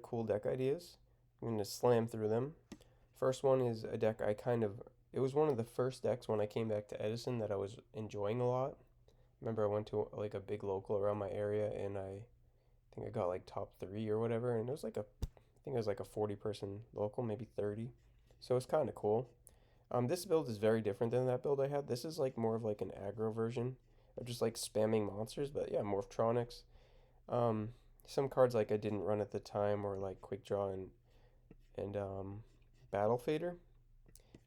Cool deck ideas. I'm going to slam through them. First one is a deck it was one of the first decks when I came back to Edison that I was enjoying a lot. Remember, I went to like a big local around my area, and I think I got like top three or whatever, and I think it was like a 40-person local, maybe 30. So it's kind of cool. This build is very different than that build I had. This is like more of like an aggro version of just like spamming monsters, but yeah, Morphtronics. Um, some cards like I didn't run at the time, or like Quick Draw and Battle Fader.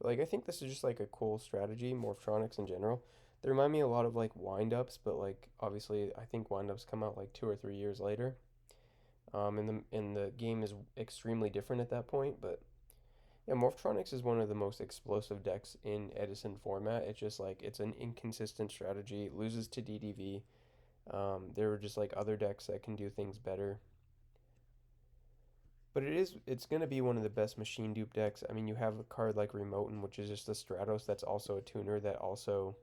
Like I think this is just like a cool strategy, Morphtronics in general. They remind me a lot of like wind ups, but like obviously I think wind ups come out like 2 or 3 years later. And the game is extremely different at that point. But yeah, Morphtronics is one of the most explosive decks in Edison format. It's just like it's an inconsistent strategy. It loses to DDV. There are just like other decks that can do things better. But it's gonna be one of the best machine dupe decks. I mean, you have a card like Remoten, which is just a Stratos that's also a tuner that also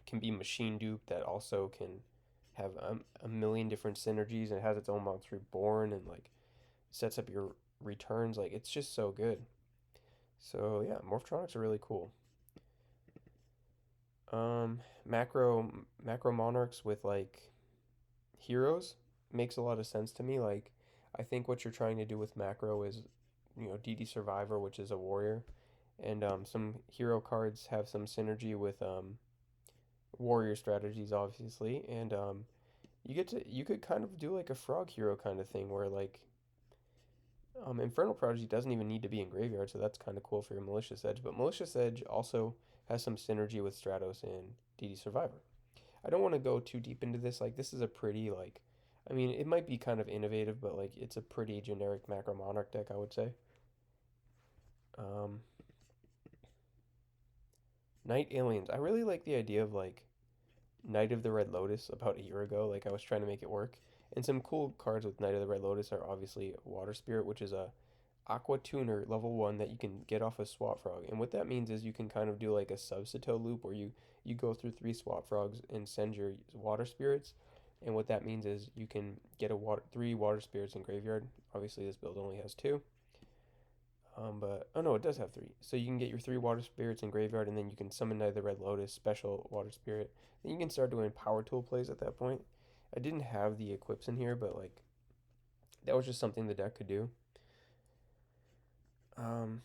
can be machine dupe, that also can have a million different synergies, and it has its own monster born and like sets up your returns. Like it's just so good. So yeah, Morphtronics are really cool. Macro monarchs with like heroes makes a lot of sense to me. Like I think what you're trying to do with macro is, DD Survivor, which is a warrior, and some hero cards have some synergy with warrior strategies, obviously, and you could kind of do like a frog hero kind of thing where like Infernal Prodigy doesn't even need to be in graveyard, so that's kind of cool for your Malicious Edge. But Malicious Edge also has some synergy with Stratos and DD Survivor. I don't want to go too deep into this. Like, this is a pretty, like, I mean, it might be kind of innovative, but, like, it's a pretty generic Macro Monarch deck, I would say. Um, Night Aliens. I really like the idea of, like, Knight of the Red Lotus about a year ago. Like, I was trying to make it work. And some cool cards with Knight of the Red Lotus are obviously Water Spirit, which is a Aqua Tuner level 1 that you can get off a Swap Frog. And what that means is you can kind of do like a Subsito loop where you go through 3 Swap Frogs and send your Water Spirits. And what that means is you can get 3 Water Spirits in graveyard. Obviously, this build only has 2. But oh no, it does have 3. So you can get your 3 Water Spirits in graveyard, and then you can summon the Red Lotus special Water Spirit. Then you can start doing Power Tool plays at that point. I didn't have the equips in here, but like that was just something the deck could do. Um,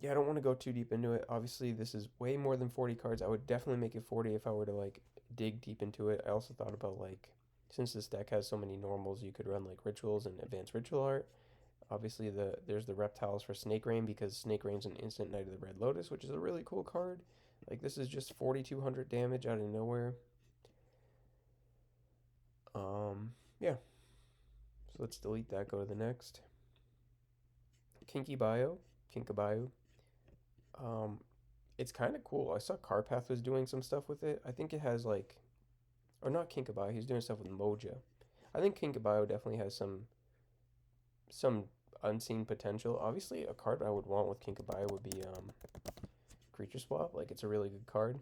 yeah, I don't want to go too deep into it. Obviously, this is way more than 40 cards. I would definitely make it 40 if I were to like dig deep into it. I also thought about like since this deck has so many normals, you could run like rituals and advanced ritual art. Obviously, there's the reptiles for Snake Rain because Snake Rain's an instant Knight of the Red Lotus, which is a really cool card. Like this is just 4200 damage out of nowhere. Yeah. So let's delete that. Go to the next. Kinky Bio, Kinkabayu. Um, it's kind of cool. I saw Carpath was doing some stuff with it. I think it has like, or not Kinkabayu. He's doing stuff with Moja. I think Kinkabayu definitely has some unseen potential. Obviously, a card I would want with Kinkabayu would be Creature Swap. Like it's a really good card.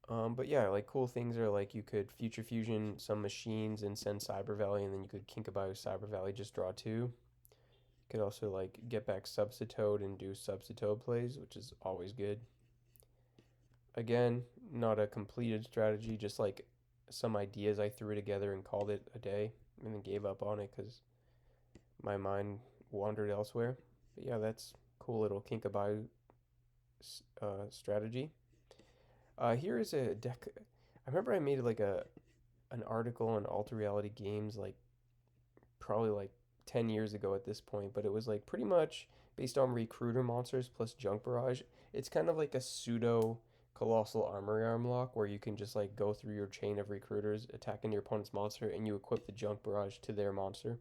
But yeah, like cool things are like you could Future Fusion some machines and send Cyber Valley, and then you could Kinkabayu Cyber Valley, just draw 2. You could also like get back Subsitode and do Subsitode plays, which is always good. Again, not a completed strategy, just like some ideas I threw together and called it a day and then gave up on it because my mind wandered elsewhere. But yeah, that's cool little Kinkabayu strategy. Here is a deck. I remember I made like an article on Alter Reality Games like probably like 10 years ago at this point, but it was like pretty much based on recruiter monsters plus junk barrage. It's kind of like a pseudo colossal armory arm lock where you can just like go through your chain of recruiters attacking your opponent's monster and you equip the junk barrage to their monster.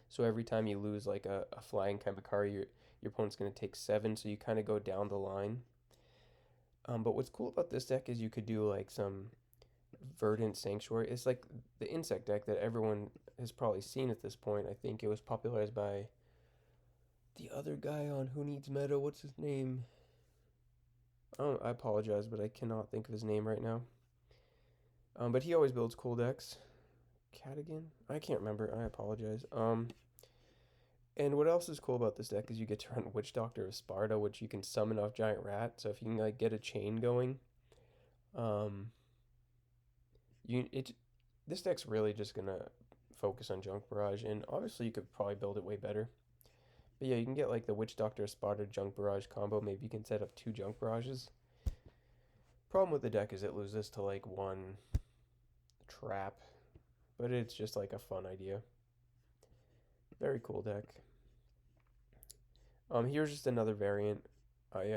So every time you lose like a flying Kemikari, your opponent's gonna take 7, so you kind of go down the line. But what's cool about this deck is you could do like some Verdant Sanctuary. It's like the insect deck that everyone has probably seen at this point. I think it was popularized by the other guy on Who Needs Meta. What's his name? Oh, I apologize, but I cannot think of his name right now. But he always builds cool decks. Cadigan? I can't remember. I apologize. And what else is cool about this deck is you get to run Witch Doctor of Sparta, which you can summon off Giant Rat. So if you can like get a chain going, um, you it this deck's really just gonna focus on Junk Barrage, and obviously you could probably build it way better. But yeah, you can get like the Witch Doctor of Sparta Junk Barrage combo. Maybe you can set up 2 Junk Barrages. Problem with the deck is it loses to like 1 trap, but it's just like a fun idea. Very cool deck. Here's just another variant. I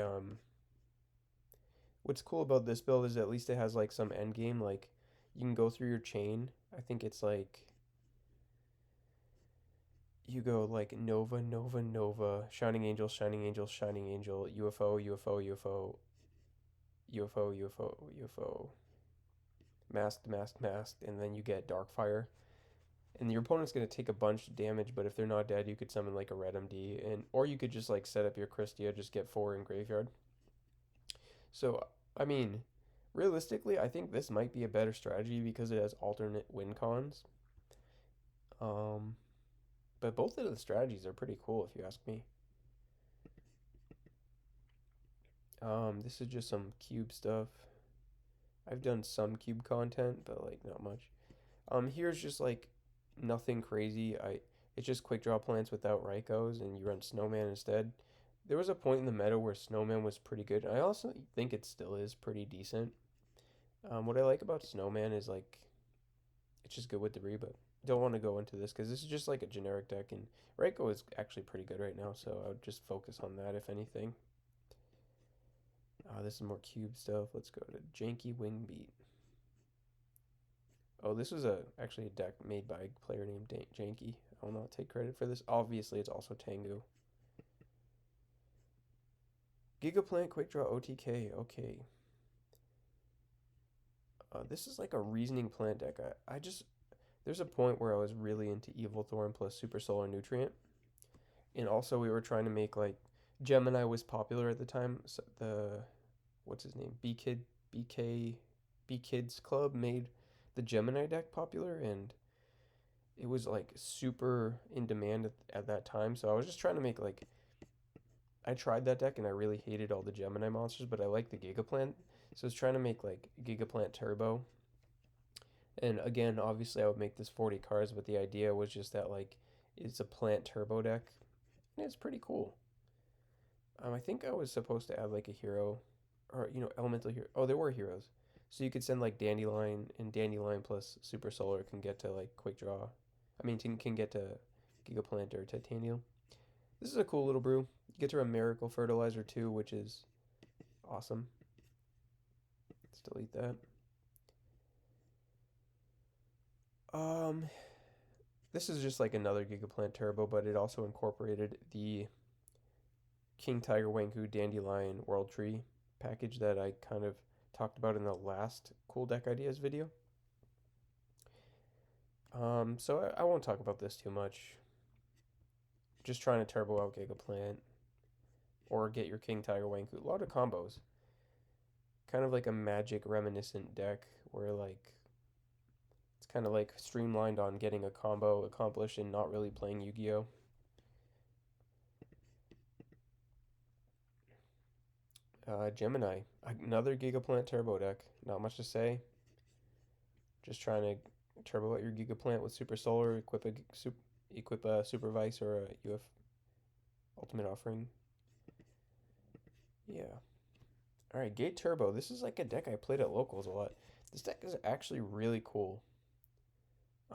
What's cool about this build is at least it has like some end game. Like you can go through your chain. I think it's like you go like Nova, Nova, Nova, Shining Angel, Shining Angel, Shining Angel, UFO, UFO, UFO, UFO, UFO, UFO, Masked, Masked, Masked, and then you get Darkfire. And your opponent's gonna take a bunch of damage, but if they're not dead, you could summon like a red MD, and or you could just like set up your Christia, just get 4 in graveyard. So I mean, realistically, I think this might be a better strategy because it has alternate win cons. Um, but both of the strategies are pretty cool if you ask me. This is just some cube stuff. I've done some cube content, but like not much. Here's just like nothing crazy. It's just quick draw plants without Rykos, and you run Snowman instead. There was a point in the meta where Snowman was pretty good. I also think it still is pretty decent. What I like about Snowman is like it's just good with debris, but don't want to go into this because this is just like a generic deck, and Raikou is actually pretty good right now, so I would just focus on that if anything. This is more cube stuff. Let's go to Janky Wingbeat. Oh, this was actually a deck made by a player named Janky. I will not take credit for this. Obviously, it's also Tengu. Giga-Plant Quick Draw OTK. Okay. This is like a reasoning plant deck. There's a point where I was really into Evil Thorn plus Super Solar Nutrient, and also we were trying to make like Gemini was popular at the time. So what's his name? B Kids Club made the Gemini deck popular, and it was like super in demand at that time. So I was just trying to make like I tried that deck and I really hated all the Gemini monsters, but I like the Giga-Plant. So I was trying to make like Giga-Plant Turbo. And again, obviously I would make this 40 cards, but the idea was just that like it's a plant turbo deck. And it's pretty cool. I think I was supposed to add like a hero or elemental hero. Oh, there were heroes. So you could send like Dandelion, and Dandelion plus Super Solar can get to like quick draw. I mean, can get to Giga-Plant or Titanium. This is a cool little brew. You get to run Miracle Fertilizer too, which is awesome. Let's delete that. This is just like another Giga-Plant Turbo, but it also incorporated the King Tiger Wanku Dandelion World Tree package that I kind of talked about in the last cool deck ideas video. So I won't talk about this too much. Just trying to turbo out Giga-Plant or get your King Tiger Wanku. A lot of combos. Kind of like a Magic reminiscent deck where like it's kind of like streamlined on getting a combo accomplished and not really playing Yu-Gi-Oh. Gemini, another Giga-Plant turbo deck. Not much to say. Just trying to turbo out your Giga-Plant with Super Solar, equip a Super Vice or a UF Ultimate Offering. Yeah. Alright, Gate Turbo. This is like a deck I played at locals a lot. This deck is actually really cool.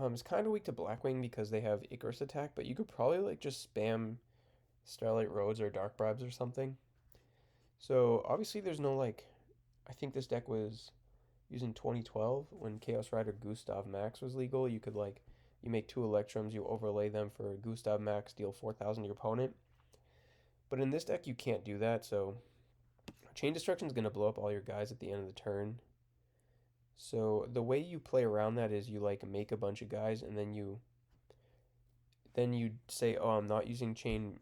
It's kind of weak to Blackwing because they have Icarus attack, but you could probably like just spam Starlight Roads or Dark Bribes or something. So obviously there's no like, I think this deck was used in 2012 when Chaos Rider Gustav Max was legal. You could like, you make 2 Electrums, you overlay them for Gustav Max, deal 4,000 to your opponent. But in this deck you can't do that, so Chain Destruction is going to blow up all your guys at the end of the turn. So the way you play around that is you like make a bunch of guys and then you say, oh, I'm not using chain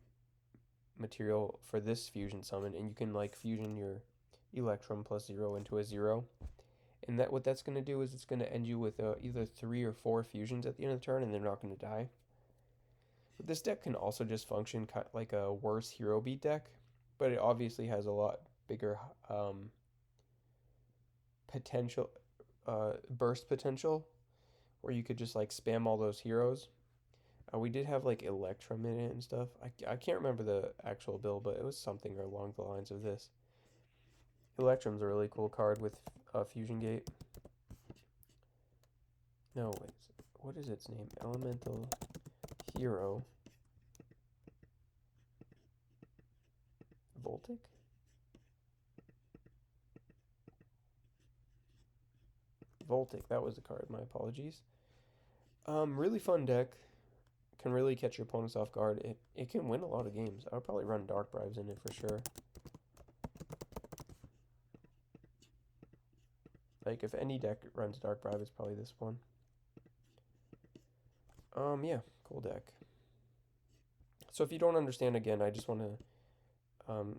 material for this fusion summon, and you can like fusion your Electrum plus 0 into a 0. And that what that's going to do is it's going to end you with either 3 or 4 fusions at the end of the turn, and they're not going to die. But this deck can also just function like a worse hero beat deck, but it obviously has a lot bigger potential, burst potential, where you could just like spam all those heroes. We did have like Electrum in it and stuff. I can't remember the actual build, but it was something along the lines of this. Electrum's a really cool card with Fusion Gate. No, wait, what is its name? Elemental Hero. Voltic? Voltic, that was the card, my apologies. Really fun deck. Can really catch your opponents off guard. It can win a lot of games. I would probably run Dark Bribes in it for sure. Like, if any deck runs Dark Bribe, it's probably this one. Yeah, cool deck. So if you don't understand, again, I just want to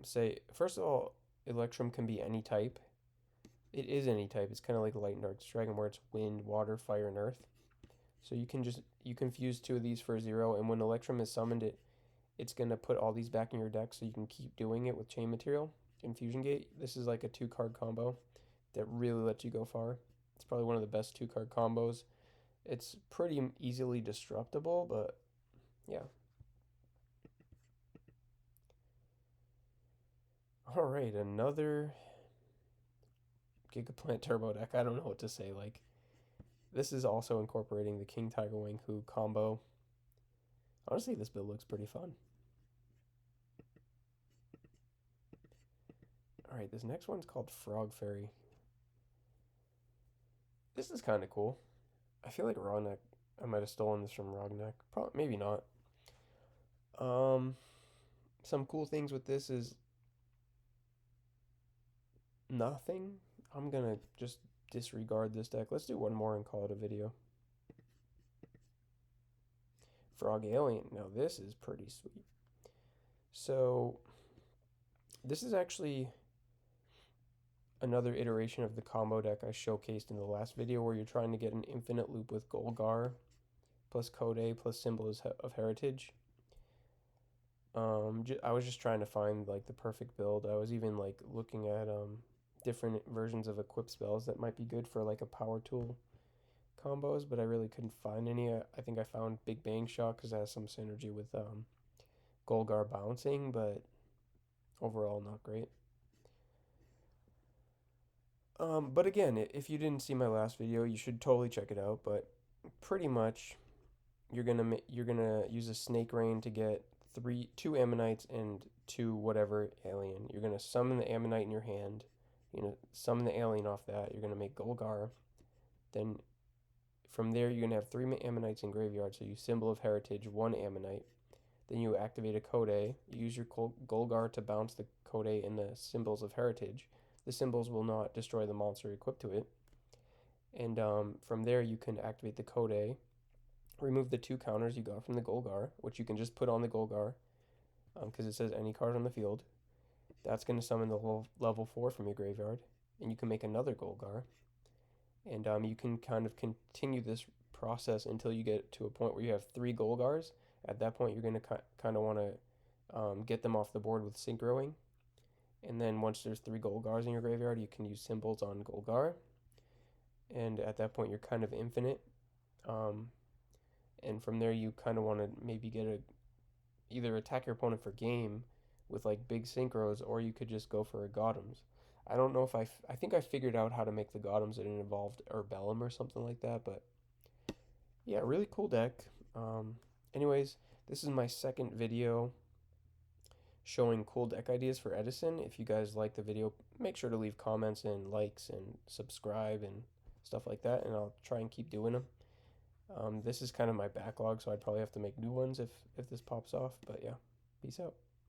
say, first of all, Electrum can be any type. It is any type. It's kind of like Light and Dark Dragon, where it's wind, water, fire, and earth. So you can fuse 2 of these for 0, and when Electrum is summoned, it's gonna put all these back in your deck, so you can keep doing it with Chain Material and Fusion Gate. This is like a 2-card combo that really lets you go far. It's probably one of the best 2-card combos. It's pretty easily disruptible, but yeah. All right, another Giga-Plant Turbo deck. I don't know what to say. Like, this is also incorporating the King Tiger Wing Hu combo. Honestly, this build looks pretty fun. All right, this next one's called Frog Fairy. This is kind of cool. I feel like Rognek, I might have stolen this from Rognek. Probably, maybe not. Some cool things with this is nothing. I'm gonna just disregard this deck. Let's do one more and call it a video. Frog Alien. Now this is pretty sweet. So this is actually another iteration of the combo deck I showcased in the last video, where you're trying to get an infinite loop with Golgar plus Kabay plus Symbols of Heritage. I was just trying to find like the perfect build. I was even like looking at different versions of equip spells that might be good for like a power tool combos, but I really couldn't find any. I think I found Big Bang Shot because it has some synergy with Golgar bouncing, but overall not great. But again, if you didn't see my last video, you should totally check it out. But pretty much, you're gonna use a Snake Rain to get 2 Ammonites and 2 whatever alien. You're gonna summon the Ammonite in your hand. You're gonna summon the alien off that. You're gonna make Golgar. Then from there, you're gonna have 3 Ammonites in graveyard. So you Symbol of Heritage 1 Ammonite. Then you activate a Kabay. You use your Golgar to bounce the Kabay in the Symbols of Heritage. The symbols will not destroy the monster equipped to it. And from there, you can activate the Kabay, remove the 2 counters you got from the Golgar, which you can just put on the Golgar, because it says any card on the field. That's going to summon the whole level 4 from your graveyard, and you can make another Golgar. And you can kind of continue this process until you get to a point where you have 3 Golgars. At that point, you're going to kind of want to get them off the board with Synchroing. And then once there's 3 Golgars in your graveyard, you can use Symbols on Golgar. And at that point, you're kind of infinite. And from there, you kind of want to maybe either attack your opponent for game with like big synchros, or you could just go for a Gotems. I don't know if I think I figured out how to make the Gotems in an evolved Urbellum or something like that. But yeah, really cool deck. Anyways, this is my second video showing cool deck ideas for Edison. If you guys like the video, make sure to leave comments and likes and subscribe and stuff like that, and I'll try and keep doing them. This is kind of my backlog, so I'd probably have to make new ones if this pops off, but yeah, peace out.